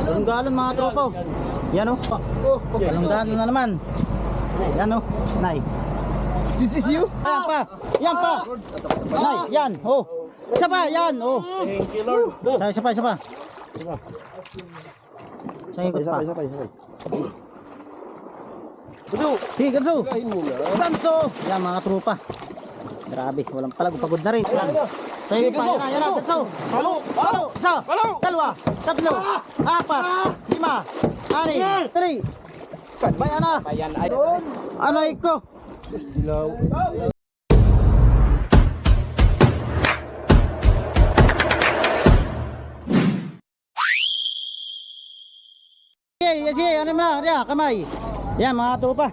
Walong galon mga tropa. Yan oh. Walong galon na naman. Yan oh. Nay. This is you? Yan pa. Yan pa. Nay, yan. Oh. Isa pa, yan. Oh. Thank you, Lord. Isa pa, isa pa. Sa ikot pa. Sige, ganso. Ganso. Yan mga tropa. Grabe, walang palag. Pagod na rin. Yan. Sa ikot pa. Yan na, ganso. Halo. Isa. Dalawa. Tatlo. Apat. Lima. Anim. Tari. Bayan na. Anay ko. Sige, ano na, riya, kamay. Yan mga tropa.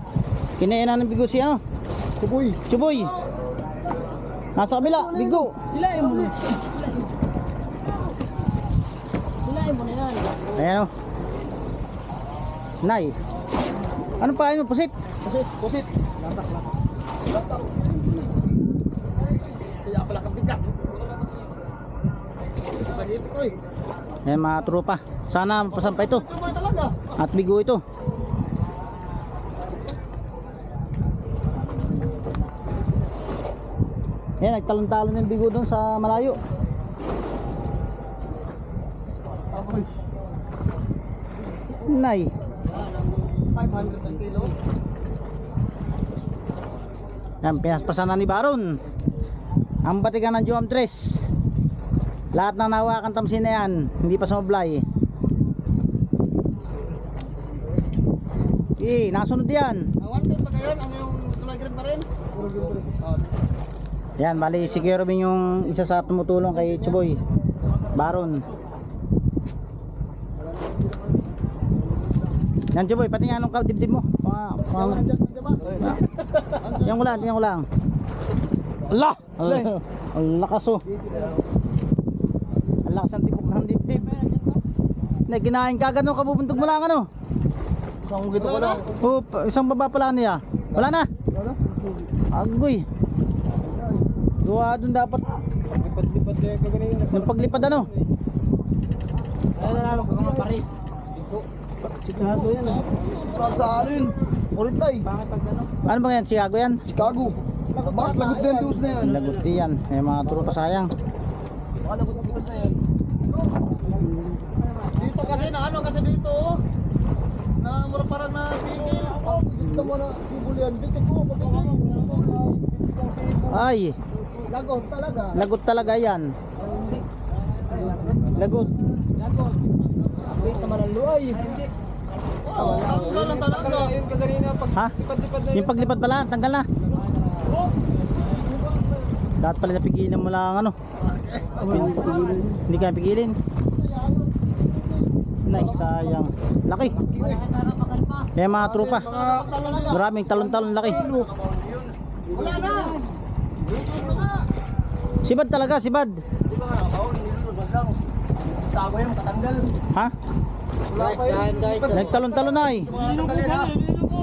Kinain na ng bigo si ano? Chuboy. Nasa kabila, bigo. Hilahin mo na. Hilahin mo na yan. Ayan o. Nay. Ano pa yun? Pusit? Pusit. Latak. Kaya pala kabigat. Ayan mga tropa. Sana mapasampa ito. Talaga. At bigo ito. Ayan, nagtalon-talon yung bigo doon sa malayo. Nay. 500 ang kilo. Yan, pinaspasan na ni Baron. Ang batikan ng Joam Tres. Lahat na nawakan tamsin na yan. Hindi pa sumablay. Nasunod yan. Wanted pa ngayon ang yung tulay green pa rin. Yan, bali si Kuya Robin yung isa sa tumutulong kay Chuboy Baron. Yan Chuboy, pati nga anong dibdib mo. Yan ko lang. Allah! Ang lakas oh. Ang lakas ang tibok ng dibdib. Kinain ka gano'n, kabubuntog mo lang ano. Isang gito ko lang. Oh, isang baba pala niya. Wala na. Agoy. Duwa doon dapat. Lipat-lipat din ka ganyan. Yung paglipad ano? Ano na naman kung mga Paris? Chicago yan. Para sa alin. Orintay. Bakit pag ano? Ano ba yan? Chicago yan? Chicago. Bakit lagot din duos na yan? Laguti yan. May mga tropa sayang. Baka lagot duos na yan. Dito kasi na ano kasi dito oh. Na mura parang na pigil. Dito mo na sibol yan. Bitik ko. Ay, Lagot talaga. lagot talaga yan. Lagot. Wait naman ang luay. Oo, tanggal lang talaga. Ha? Yung paglipad pala, tanggal na. Dapat pala napigilan mo lang ano. Hindi ka napigilin. Nice, sayang. Laki. Kaya mga tropa. Maraming talon-talon laki. Wala na. Sibad talaga, sibad. Di ba nga nakabaon? Nilulod lang. Tago yan, katanggal. Ha? Guys. Nagtalon-talon na eh. Tanggalin ha.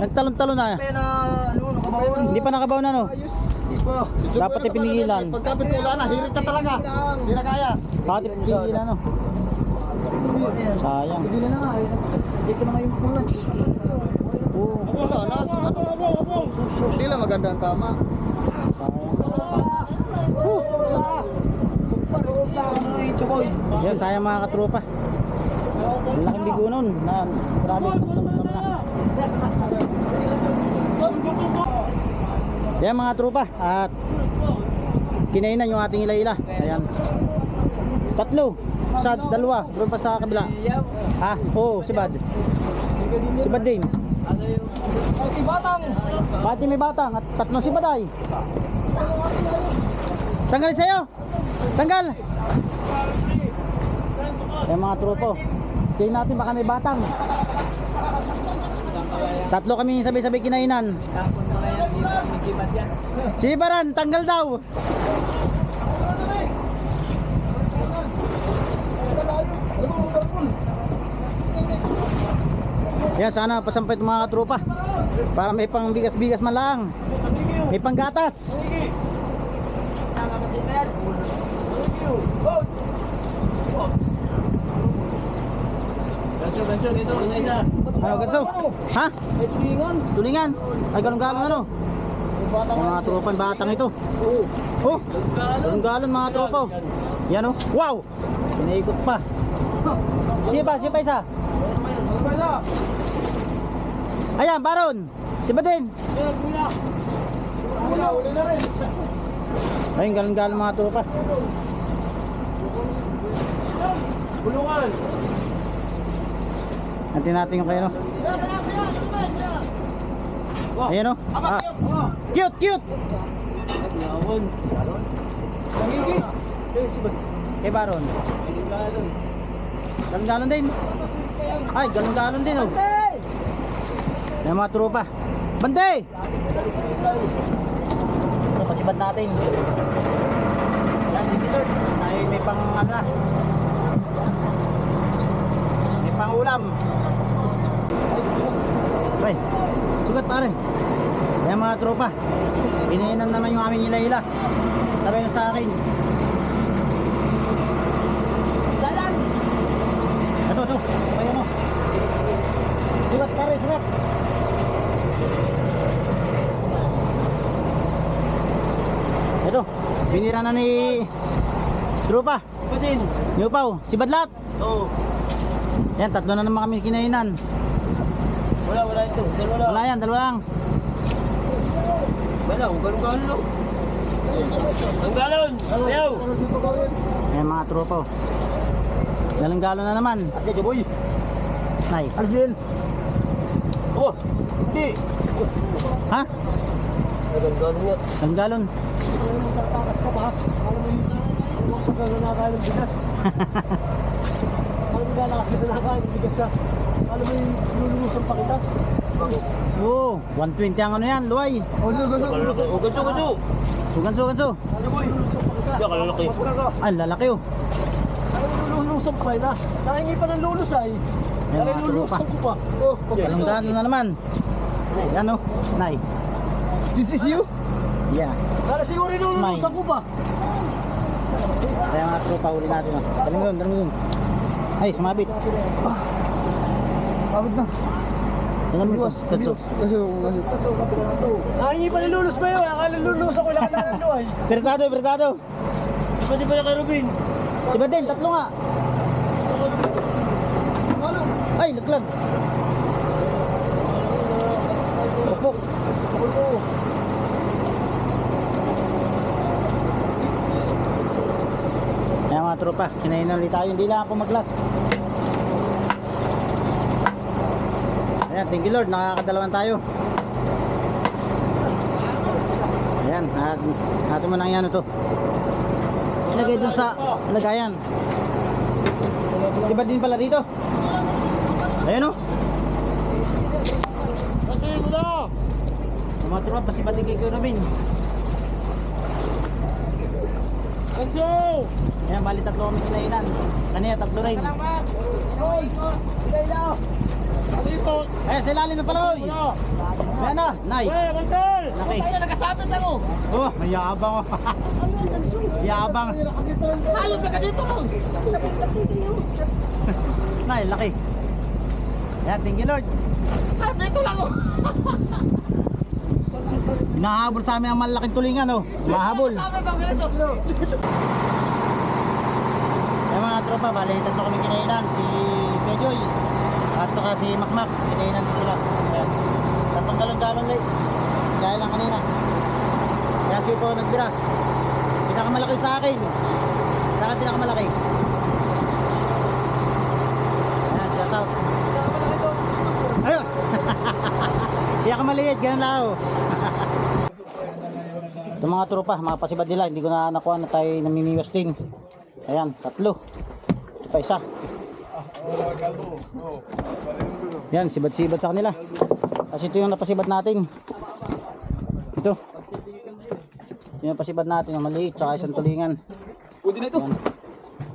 Nagtalon-talon na. Pena, ano, nakabaon. Hindi pa nakabaw na no. Di pa. Dapat ipinigilan. Pagkapit wala na, hirit na talaga. Hindi na kaya. Bakit ipinigilan no? Sayang. Hindi na nga, dito na nga yung pulan. Oo, Wala na, hindi lang maganda ang tama. Yan, sayang mga katropa. Ang laking bigo nun na marami na. Yan mga tropa. At kinainan yung ating ila-ila. Ayan. Tatlo. Sa dalawa. Doon pa sa kabila. Ha? Oo, si Bad. Si Bad din. Pati may batang. At tatlong si Baday. Tanggalin sa'yo. Tanggal. Yan mga tropo. Tingnan natin baka may batang. Tatlo kami sabay-sabay kinainan. Si Baran, tanggal daw. Yan, sana pasampay itong mga katropa para may pang bigas-bigas man lang. May pang gatas. Ganso, dito, isa. Ano, ganso? Ha? May tulingan. Tulingan? Ay, galong-galon ano? Mga tropa, batang ito. Oh, galong-galon mga tropa. Oh. Yan oh. Wow! Pinaikot pa. Siya pa isa. Ayan, Baron. Si Badin. Ayun, galong-galon mga tropa. Bulungan. Antin natin yung kayo no. Ayan o. Cute, cute. Kay Baron. Galon-galon din. Ay, galon-galon din oh. Ayan mga tropa. Bante! Ito, pasibad natin. Yan, Lord. May pang ano. May pang ulam. Ay, sugat pare. Ayan mga tropa. Pinainan naman yung aming hila-hila. Sabi nyo sa akin. Dalan. Ito. Ayan o. Sugat pare, sugat. Ito, binira na ni tropa. Badin. Ni Upaw, si Badlat. Oo. Yan, tatlo na naman kami kinainan. Wala ito. Wala yan, dalawa lang. Wala, galon-galon lang. Ang galon! Ayaw! Ayan mga tropa oh. Galong-galon na naman. Ate, Joboy! Nay. Arjel! Oh! Hindi! Ha? Galon-galon yan. Galong-galon. Takas ka pa. Alam mo yung kasal na nakakain ng bigas. Alam mo galakas ka sa nakakain ng bigas sa. Alam mo yung lulusan pa kita. Oo, 120 ang ano yan, luway. Oh, ganso! Sugan-sugan. Lulusan pa kita. Yan, kalalaki. Ay, lalaki oh. Alam mo lulusan pa na. Nakahingi pa ng lulus ay. Yan, Kaya mga lulusan ko pa. Galong-galon na naman. Yan oh, Nay. This is you? Yeah. Kaya siguro lulusan ko pa. Kaya mga tropa, uli natin oh. Daling doon. Ay, sumabit. Abot na. Tingnan mo ito, katso. Kasi. Nakahingi pa ng lulus ba yun? Akala lulusan ko lang ng luay. Persado. Di ba kay Rubin? Si Baden, tatlo nga. Ay, laglag. Pupuk. Ayan mga tropa, kinainan ulit tayo. Hindi lang ako maglas. Ayan, thank you Lord, nakakadalawan tayo. Ayan, natin mo nang yan ito. Ilagay dun sa lagayan. Si Badin pala dito. Ayan o. Mga tropa, pa si Badin kay Kuya Robin. Ayan, bali tatlo kami kinainan. Kanina, tatlo rin. Ayan, sa ilalim na pala, oy. Ayan na, Nay. Laki. Nagkasabit ako. Oh, may yabang oh. Yabang. Ayun ka dito lang. Nay, laki. Ayan, thank you Lord. Ay, dito lang oh. Hinahabol sa amin ang malaking tulingan oh. Mahabol. Ayan mga tropa, bali tatlo kami kinainan. Si Pejoy at saka si Makmak, kinainan din sila. Ayan. Tatlong galon-galon lang. Gaya lang kanina. Kaya si Upo nagbira. Pinakamalaki sa akin. Saka pinakamalaki. Ayan, shout out. Ayun. Kaya ka maliit, ganun lang ako. Ito mga tropa, mga pasibad nila. Hindi ko na nakuha na tayo namimiwas din. Ayan, tatlo. Ito pa isa. Yan, sibad-sibad sa kanila. Kasi ito yung napasibad natin. Ito. Yung napasibad natin, yung maliit, tsaka isang tulingan. Pwede na ito. Yan.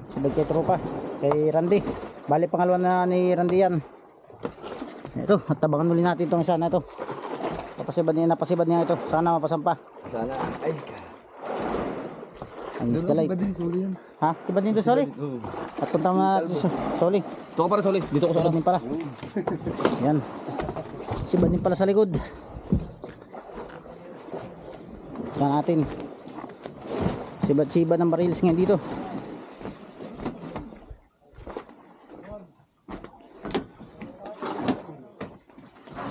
Sibad kay tropa, kay Randy. Bali pangalawa na ni Randy yan. Ito, at tabangan muli natin itong isa na ito. Napasibad niya ito. Sana mapasampa. Sana. Ay. Ang istalay. Ha? Si Badin to, sorry. At punta mo na natin sa sorry. Ito ko para sa ulit. Dito ko sa Sibad din pala. Yan. Sibad din pala sa likod. Yan natin. Sibad-sibad ng barilis ngayon dito.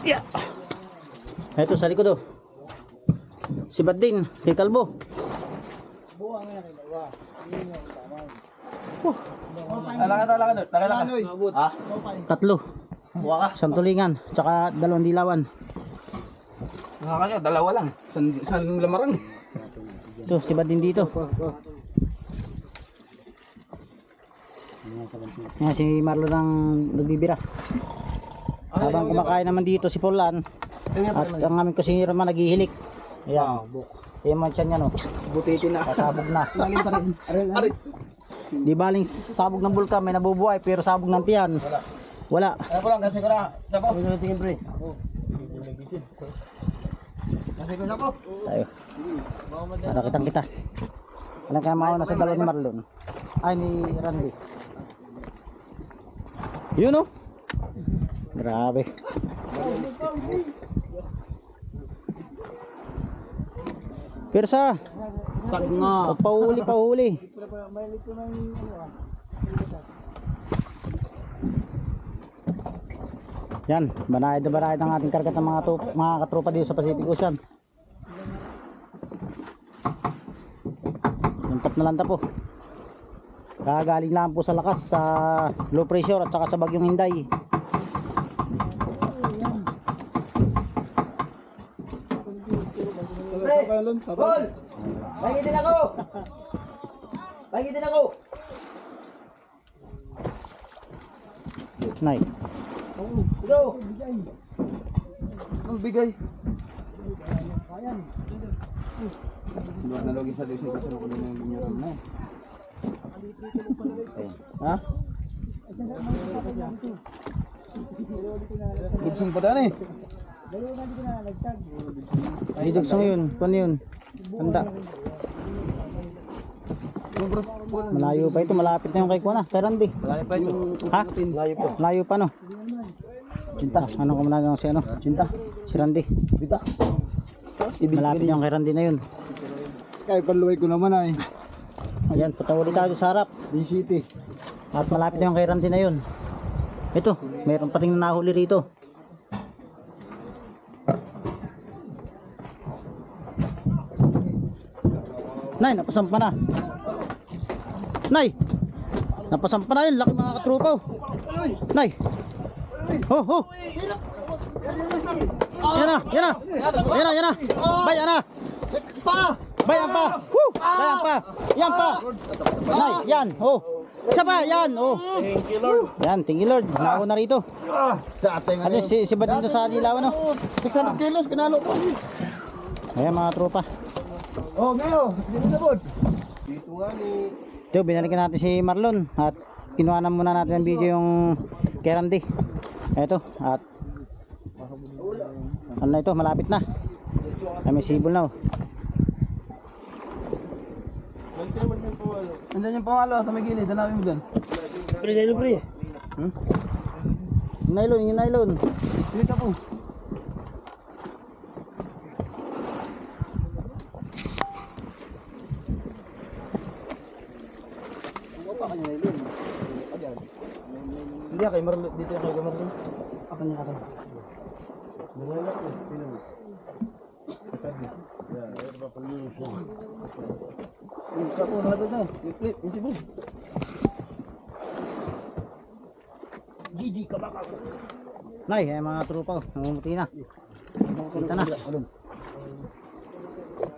Yeah. Ito sa likod oh. Sibad din. Kay Kalbo. Nakilaka. Ha? Tatlo. Buka ka. Isang tulingan. Tsaka 2 dilawan. Nakakanya, dalawa lang. San lamarang. Ito, sibad din dito. Yan, si Marlon ang nagbibira. Habang kumakain naman dito si Paulan. At ang aming kusinero naman naghihilik. Ayan. Ayan man siya niya no. Butitin na. Pasabog na. Lagi pa rin. Aray. Di baling sabog ng bulkan may nabubuhay pero sabog ng tiyan. Wala. Ano po lang, kasi ko na. Dapo. Tingin pre. Kasi ko na po. Tayo. Para kitang kita. Alam kaya mauna sa dalawa ni Marlon. Ay ni Randy. Yun oh. Grabe. Pirsa. Sag nga. Pahuli. Yan, banayad ang ating kargat ng mga katropa dito sa Pacific Ocean. Yung na lang po. Kagaling lang po sa lakas sa low pressure at saka sa bagyong Inday. Bol! Bangitin ako! Bangitin ako! Nay. Ito! Ang bigay. Luwag na login sa dosin kasi nakulo na yung binyaram na eh. Ha? Dugsong pa daan eh. Ay, dugsong yun. Paano yun? Handa. Malayo pa ito. Malapit na yung kay Kuana. Kay Randy. Malayo pa ito. Ha? Malayo pa no? Cinta. Ano ko muna si ano? Cinta. Si Randy. Bita. Malapit yung kay Randy na yun. Kaya paluway ko naman ay. Ayan, punta ulit tayo sa harap. City. At malapit na yung kay Randy na yun. Ito, mayroon pating nahuli rito. Nay, napasampa na. Nay! Napasampa na yun, laki mga katropa. Nay! Oh! Yan na! Bay, yan na! Bayan pa! Woo! Bayan pa! Yan pa! Nay, yan! Oh! Isa pa! Yan! Oh! Yan, thank you Lord. Nauna rito. Ano si Badin doon sa dilaw no? 600 kilos, pinalo ko. Ayan mga tropa. Oh, ngayon. Dito na bod. Dito nga ni... Ito, binalikan natin si Marlon. At kinuhanan muna natin ang video yung kay Randy. Ito. At ano na ito? Malapit na. Ay, may sibol na oh. Nandiyan yung pangalo sa may gilid. Hanapin mo dyan. Pre. Yung nylon. Pilit ako. Hindi kay Marlon. Dito kay Marlon. Akan niya. Ako nalagod na. Flip, visible. GG ka baka. Nay, ay mga tropa oh. Namumuti na. Kita na.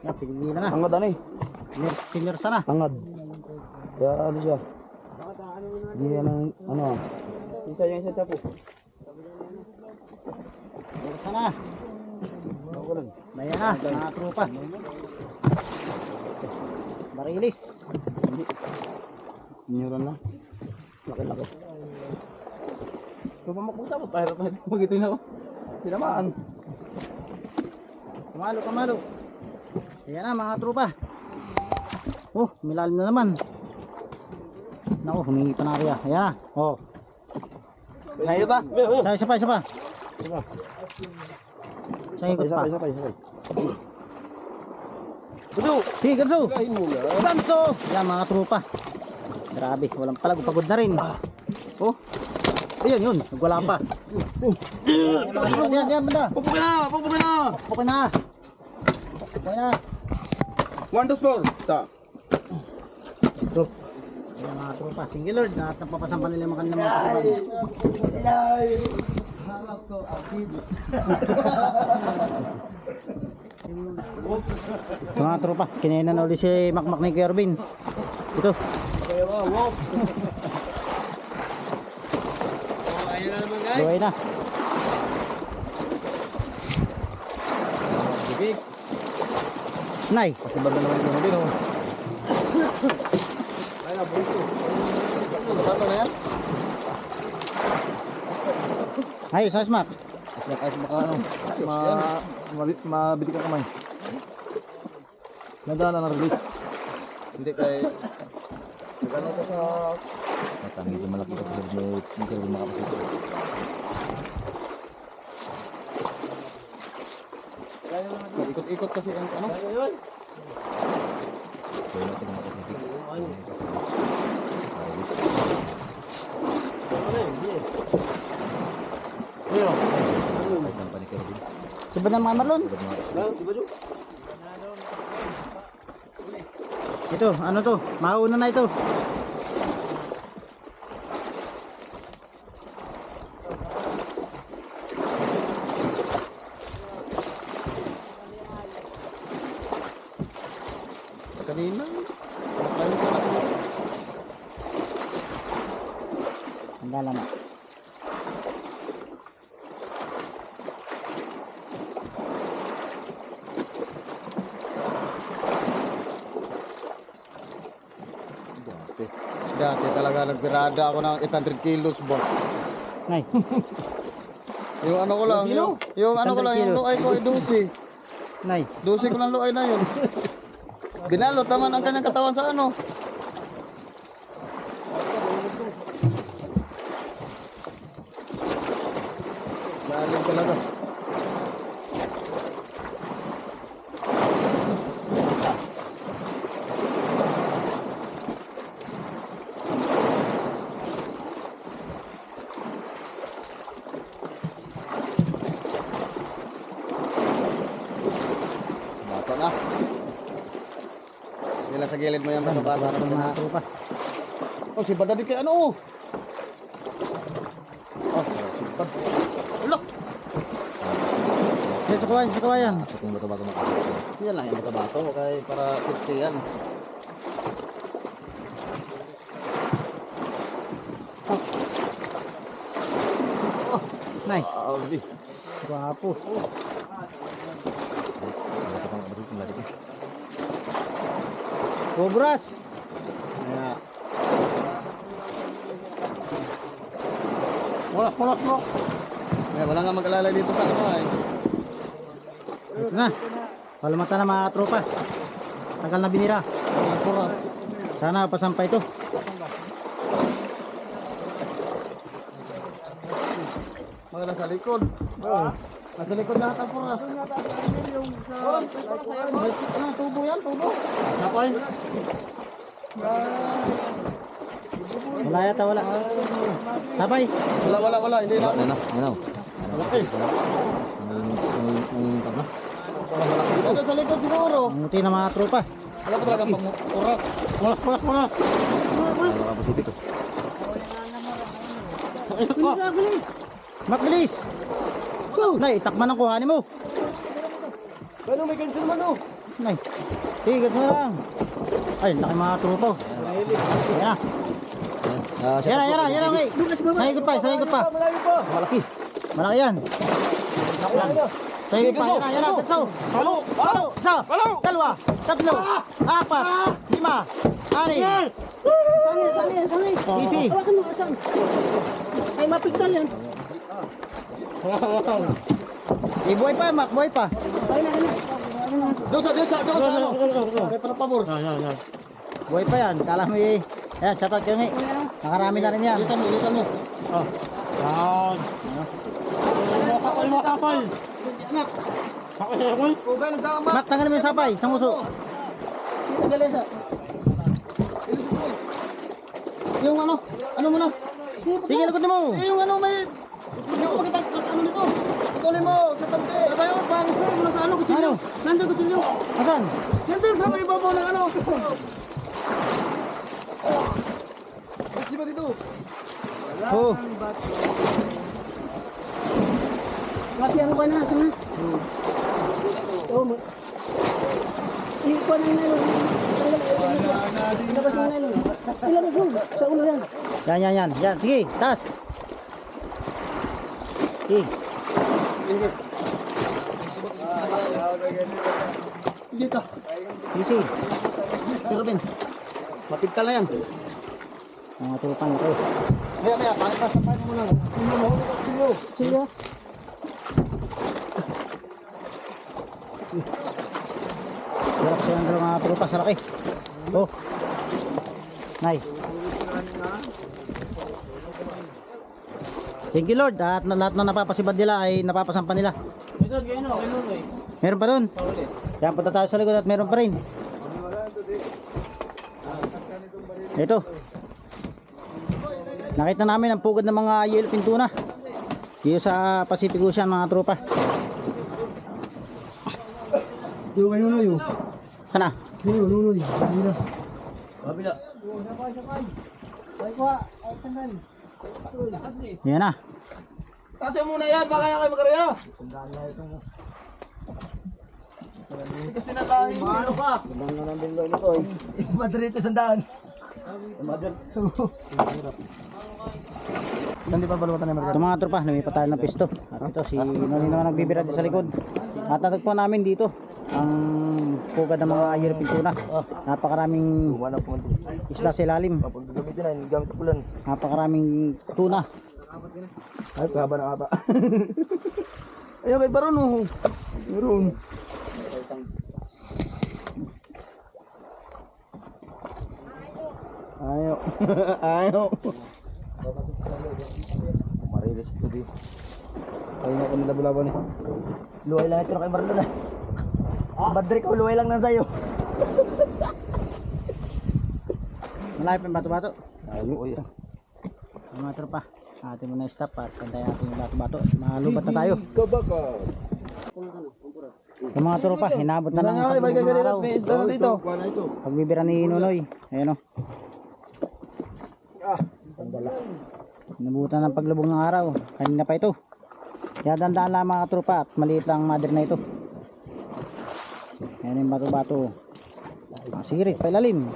Yan, pigilan na. Angad ano eh. Sinirsa na. Angad. Kaya ano siya. Hindi yan ang ano. Isa yung isa chapo. Sinirsa na. Bayan na, mga tropa. Barilis. Inyuran na. Laki-laki. Kung mamakbuta mo, pahirap na ito. Pag-ito na ako. Tinamaan. Kamalo. Ayan na mga tropa. Oh, milalim na naman. Naku, humingi pa na kaya. Ayan na. Oh. Sa'yo ba? Isa pa. Sa ikot pa. Sige, ganso. Ganso. Yan mga tropa. Grabe, walang palag. Pagod na rin. Oh. Ayan yun, nagwala pa. Yan, banda. Pupukin na! Okay na. 1, 2, 4. Sa? Troop. Ayan mga tropa. Sige Lord, lahat ng papasampan nila yung kanilang mga pasapan. Harap ko, akid. Mga tropa, kinainan na ulit si Makmak ni Kuya Arvin. Ito. Luway na. Nay. Kasi banda naman yung din, oh. Bato na yan? Ayos, ayos Mak. Ayos baka ano, mabili ka kamay. Nadaan na release. Hindi kay... Nagano ko sa... At medyo malaki ka pero hindi ka makapasok. Ikot-ikot kasi ang ano? Kaya natin makapasok. Iyo. Ay, saan pa ni Kervin? Sabad ng mga marlon. Ito, ano to? Mauna na ito. Kanina. Ang dalam. Dati talaga nagpirada ako ng 800 kilos ba? Nay. Yung ano ko lang, yung ano ko lang, yung luay ko ay 12. Nay. 12 ko lang luay na yun. Binalot naman ang kanyang katawan sa ano. Lalim talaga. Bato na. Sige lang sa gilid mo yan, bato-bato. Ito mga tropa. Oh, si Badadi kay ano? Oh, sipad. Ulo! Yan sa kawayan. Ito yung bato-bato makapasok. Yan lang yung bato-bato, kay para safety yan. Nay. Aldi. Guwapo. Bato pang kapasok yung lalaki. Cobras. Kaya, Wala. kaya wala nga mag-alala dito sa ano ay. Ito na. Palamata na mga tropa. Tagal na binira. Ang kuras. Sana pasampay ito. Mga nasa likod. Oo. Nasa likod lahat ang kuras. Ano, tubo yan, tubo. Wala yata, wala. Sabay. Wala, hindi na. Ano? Malaki. Ang tag na. Ano sa likod siguro. Muti na mga tropa. Wala pa talagang kuras. Wala. Makapasok ito. Makbilis. Nay, takman ang kuhanin mo. Ano, may ganso naman oh. Nay. Sige, ganso na lang. Ay, laki mga tropa. Yan na. Yan na. Ngay. Sa higod pa. Malayo pa. Malaki. Malaki yan. Sa higod pa. Yan na. Ganso. Palo. Isa. Dalawa. Tatlo. Apat. 5. 6. Easy. Ay, mapigtal yan. Buhay pa, Mak. Buhay pa. Ay, na. Doon sa ano. May palapabor. Buhay pa yan. Kala mo eh. Ayan, shoutout kayo nga. Nakarami na rin yan. Ilitan mo. Ugay na sama. Mat, tanggalin mo yung sapay, isang uso. Tanggalin sa. Yung ano mo na? Sige, lagot mo. Yung ano may... Hindi ko makita ano nito. Tuloy mo sa tamsi. Ano ba yun? Paano sir? Mula sa ano? Kutsilyo. Nandiyan kutsilyo. Asan? Yan sir, sa may ibabaw ng ano. Kasi ba dito? Oo. Lati ano ba na? Saan na? Oo mo. Iko na yung nylon. Ilabas yung nylon. Ilabas mo. Sa ulo yan. Yan. Yan, sige, taas. Sige. Dito. Easy. Pero Ben, mapigtal na yan. Mga tropa na kayo. Maya, pasapain mo muna. Sige. Hirap siya ng mga tropa sa laki. Oh. Nay. Thank you Lord. At lahat na napapasibad nila ay napapasampan nila. Meron pa doon. Yan, punta tayo sa likod at meron pa rin. Ito. Nakita namin ang pugad ng mga yellowfin tuna. Dito sa Pacific Ocean mga tropa. Yung ano na yun. Sana? Yung. Yan na. Tatay muna yan, baka yan kayo magkaraya. Kasi nalahin mo. Ano ka? Madrito sandaan. Hindi pa balutan na ito mga tropa, lumipat tayo ng pisto. At ito si Noni naman nagbibira din sa likod. At natagpuan namin dito ang pugad ng mga yellowfin tuna. Napakaraming isla sa ilalim. Napakaraming tuna. Ay, kahaba ng ata. Ayun, kay Baron oh. Meron. Ayaw. Marilis ito di. Ayun ako nilabulaban eh. Luway lang ito na kay Baron na. Badrik ko, luway lang na sa'yo. Malayo pa yung bato-bato. Ayaw, oy. Mga tropa, atin muna stop at pantay natin yung bato-bato. Malubat na tayo. Yung mga tropa, hinabot na ng tatlong araw. Pagbibira ni Nunoy. Ayan o. Nabutan ng paglubog ng araw. Kanina pa ito. Kaya dandaan lang mga tropa at maliit lang ang mother na ito. Ayan yung bato-bato. Sirit, pailalim.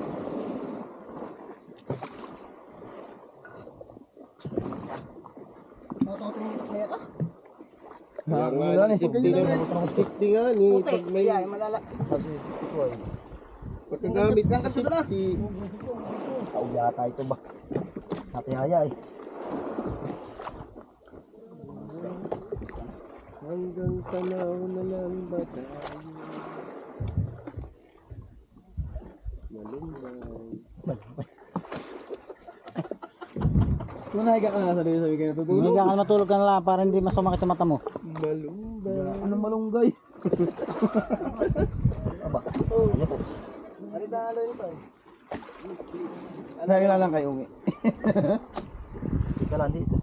Safety nga ni pag may pagkagamit ng safety. Tao yata ito ba? Hati-haya eh. Hanggang tanaw na lang ba tayo? Manahiga ka na sa dito, sabi kayo tutulog. Hindi ka matulog ka na lang para hindi masumakit yung mata mo. Malunggay. Anong malunggay? Aba. Oh. Ano dalo nito eh? Ano lang kayo umi? Ika lang dito.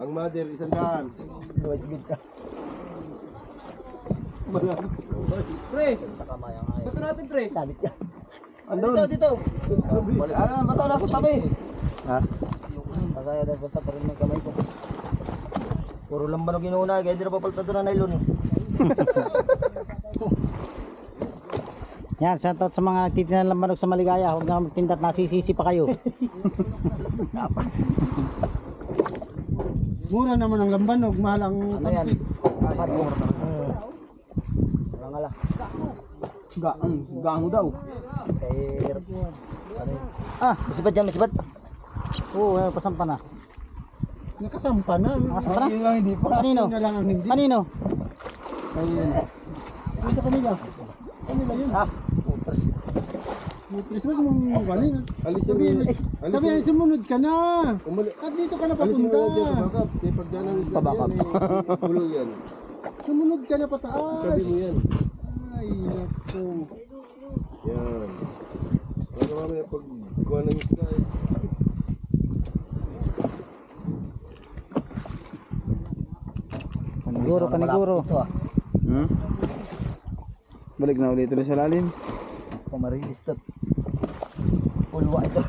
Ang mother, 100. Luway sigid ka. Pre! Bato natin pre! Dalit ka. Andun. Dito. Ano, bato na sa tabi. Ha? Masaya dahil basta pa rin ng kamay ko. Puro lamban ang ginuna, kaya di na papalta doon na nylon eh. Yan, shout out sa mga nagtitinda ng lambanog sa Maligaya. Huwag na magtinda at nasisisi pa kayo. Mura naman ang lambanog, mahal ang Ano yan? Apat mo. Wala. Gaang daw. Kaya... Ah, masibat dyan, masibat. Oo, pasampa na. Nakasampa na. Nakasampa na? Yun lang hindi pa. Kanino? Yun na lang ang hindi. Kanino? Ayun. Yun sa kanila. Kanila yun. Ah, Putras. Tris, wag mong galing. Sabihin, sumunod ka na. At dito ka na papunta. Pabakap. Bulong yan. Sumunod ka na pataas. Sabi mo yan. Ay, naku. Yan. Ano mamaya pag kuha ng isda eh. Paniguro, paniguro. Hmm? Balik na ulit ulit sa lalim. Pamarilis to. Pulwa ito.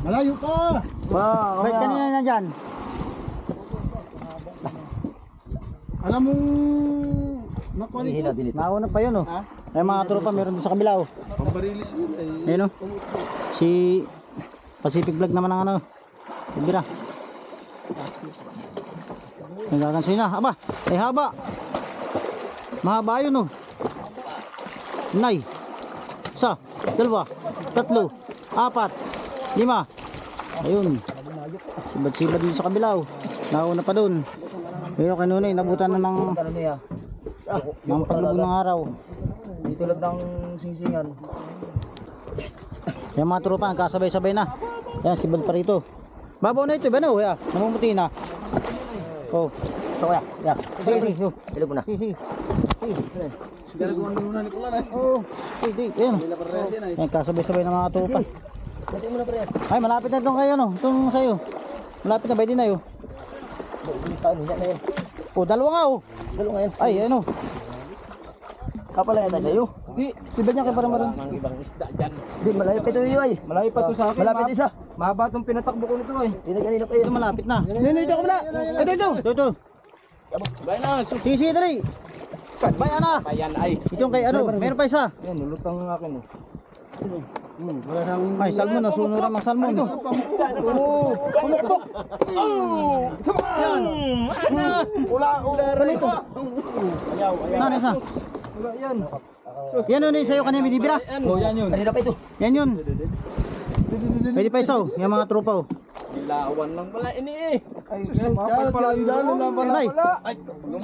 Malayo ka! Wow, Bert, kanina na dyan. Alam mong nakuha nito? Nauna pa yun, oh. Ay, mga tropa, meron din sa kabila, oh. Pambarilis yun ay. Ayun, oh. Si Pacific Vlog naman ang ano. Tibira. Nagagansin na. Aba, ay haba. Mahaba yun, oh. Nay. Isa, dalawa, tatlo, apat, lima. Ayun. Sibad-sibad dun sa kabila, oh. Nauna pa dun. Pero kanunay, nabutan na ng paglubog ng araw. Dito lang ng singsingan. Yan mga tropa, nagkasabay-sabay na. Yan, si Bal pa rito. Babaw na ito, ba na, ya? Namumuti na. Oh. Ito kaya, ya. Sige, sige. Ilog mo na. Sige, sige. Gagawa mo na ni Kulan eh. Oo. Sige, sige. Yan. Yan, kasabay-sabay na mga tropa. Ay, malapit na itong kayo, no? Itong sa'yo. Malapit na, pwede na yun. Oh, dalawa nga, oh. Dalo ngayon. Ay, ano. Kapala yata sa'yo. Si Bal niya kay Paramaran. Mga ibang isda dyan. Di, malayo pa ito yun ay. Malayo pa to sa akin. Malapit isa. Mahaba itong pinatakbo ko nito ay. Pinaganina pa yun. Ito, malapit na. Nilito ko mula. Ito, ito. Ito. Bay na. Sige, sige, dali. Bay, ana. Ayan ay. Ito yung kay ano, meron pa isa. Yan, nulutang ng akin oh. Wala nang... Ay, salmon, nasunuran mga salmon. Oh, pumukpok. Oh, sama. Yan. Ana. Ula. Palito. Ayaw, ayaw. Ano isa? Wala yan. Yan yun, sa'yo kanina binibira. Oh, yan yun. Kanina pa ito. Yan yun. Pwede pa isa, oh. Yung mga tropa, oh. Ilawan lang pala ini eh. Ay, dalan lang pala. Ay,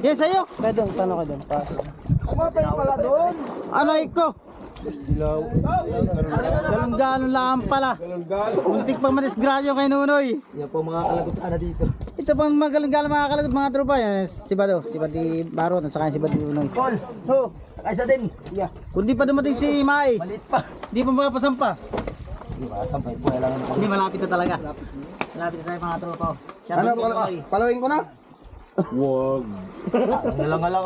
yan sa'yo. Kaya doon, paano ka doon? Kumapay pala doon. Ano ko? Galong-galong lang pala. Muntik pang madisgrasyo kay Nunoy. Yan po mga kalagot sa kana dito. Ito pang magalang-galong mga kalagot mga tropa. Yan, si Bado, si Badi Barot, at saka si Badi Nunoy. Paul, ho, nakaisa din. Yeah. Kundi pa dumating si Mais. Malit pa. Di pa makapasampa. Di ba, sampay po lang. Hindi, malapit na talaga. Malapit na tayo mga tropa. Shout out kay Nunoy. Palawin ko na? Wag. Ngalang-ngalang